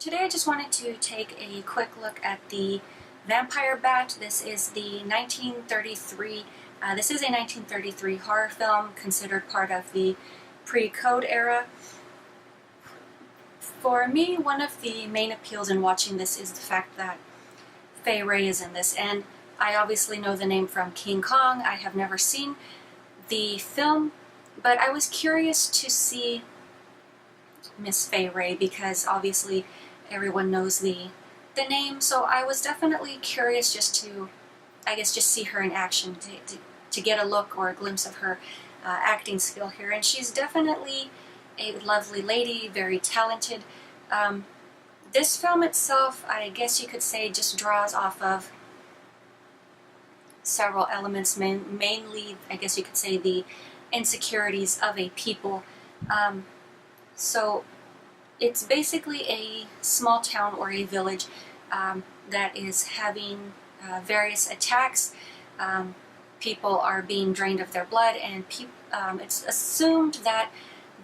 Today I just wanted to take a quick look at the Vampire Bat. This is the 1933, this is a 1933 horror film considered part of the pre-Code era. For me, one of the main appeals in watching this is the fact that Fay Wray is in this, and I obviously know the name from King Kong. I have never seen the film, but I was curious to see Miss Fay Wray because obviously everyone knows the name, so I was definitely curious just to, I guess, just see her in action, to get a look or a glimpse of her acting skill here. And she's definitely a lovely lady, very talented. This film itself, I guess you could say, just draws off of several elements, mainly, I guess you could say, the insecurities of a people. So it's basically a small town or a village that is having various attacks. People are being drained of their blood, and it's assumed that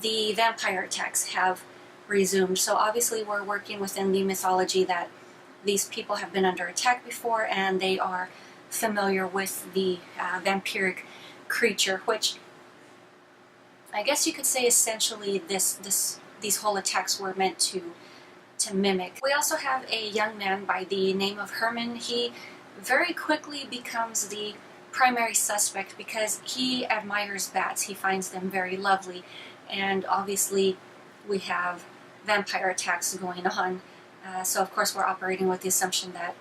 the vampire attacks have resumed. So obviously we're working within the mythology that these people have been under attack before, and they are familiar with the vampiric creature, which I guess you could say essentially these whole attacks were meant to mimic. We also have a young man by the name of Herman. He very quickly becomes the primary suspect because he admires bats. He finds them very lovely, and obviously we have vampire attacks going on. So of course we're operating with the assumption that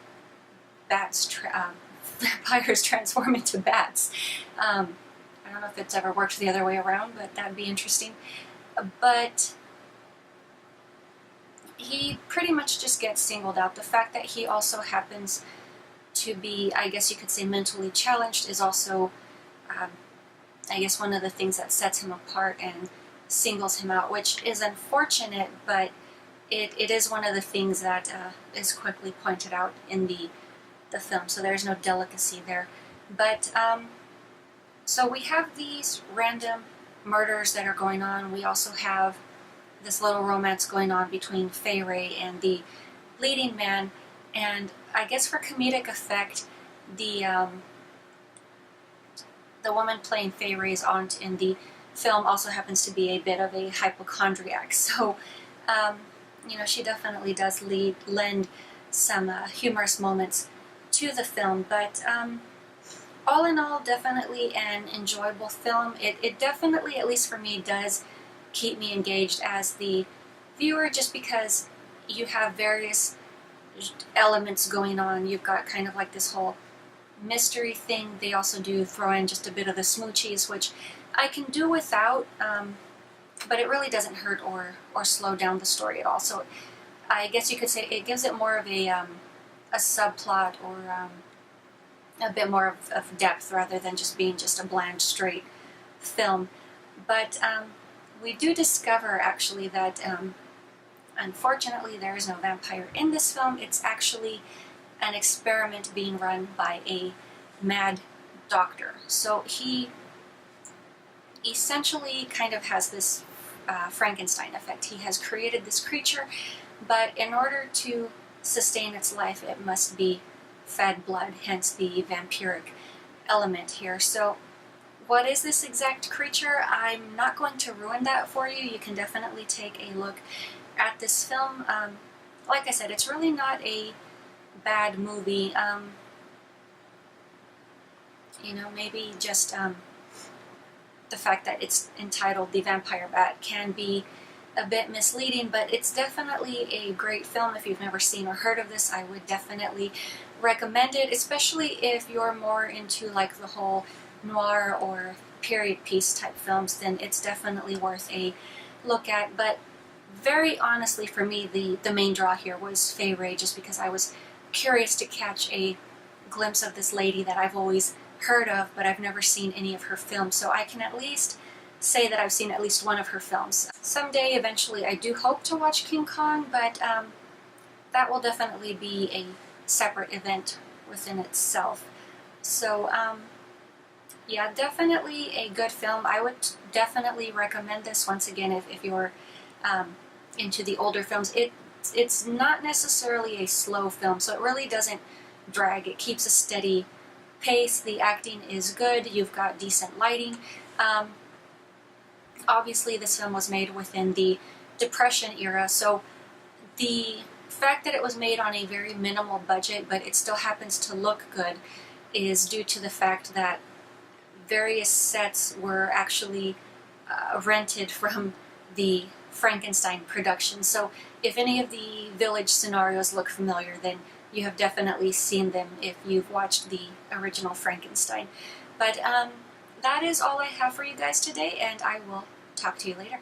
vampires transform into bats. I don't know if it's ever worked the other way around, but that'd be interesting. But he pretty much just gets singled out. The fact that he also happens to be, I guess you could say, mentally challenged is also, I guess, one of the things that sets him apart and singles him out, which is unfortunate, but it is one of the things that is quickly pointed out in the film, so there's no delicacy there. But so we have these random murders that are going on. We also have this little romance going on between Fay Wray and the leading man, and I guess for comedic effect, the woman playing Fay Wray's aunt in the film also happens to be a bit of a hypochondriac, so you know, she definitely does lend some humorous moments to the film. But all in all, definitely an enjoyable film. It definitely, at least for me, does keep me engaged as the viewer, just because you have various elements going on. You've got kind of like this whole mystery thing. They also do throw in just a bit of the smoochies, which I can do without, but it really doesn't hurt or slow down the story at all. So I guess you could say it gives it more of a subplot, or a bit more of depth, rather than just being just a bland, straight film. But we do discover, actually, that unfortunately there is no vampire in this film. It's actually an experiment being run by a mad doctor. So he essentially kind of has this Frankenstein effect. He has created this creature, but in order to sustain its life, it must be fed blood, hence the vampiric element here. So what is this exact creature? I'm not going to ruin that for you. You can definitely take a look at this film. Like I said, it's really not a bad movie. You know, maybe just the fact that it's entitled The Vampire Bat can be a bit misleading, but it's definitely a great film. If you've never seen or heard of this, I would definitely recommend it, especially if you're more into like the whole noir or period piece type films. Then it's definitely worth a look at. But very honestly, for me, the main draw here was Fay Wray, just because I was curious to catch a glimpse of this lady that I've always heard of, but I've never seen any of her films, so I can at least say that I've seen at least one of her films. Someday, eventually, I do hope to watch King Kong, but that will definitely be a separate event within itself. So yeah, definitely a good film. I would definitely recommend this once again if you're into the older films. It it's not necessarily a slow film, so it really doesn't drag. It keeps a steady pace. The acting is good. You've got decent lighting. Obviously, this film was made within the Depression era, so the fact that it was made on a very minimal budget, but it still happens to look good, is due to the fact that various sets were actually rented from the Frankenstein production. So if any of the village scenarios look familiar, then you have definitely seen them if you've watched the original Frankenstein. But that is all I have for you guys today, and I will talk to you later.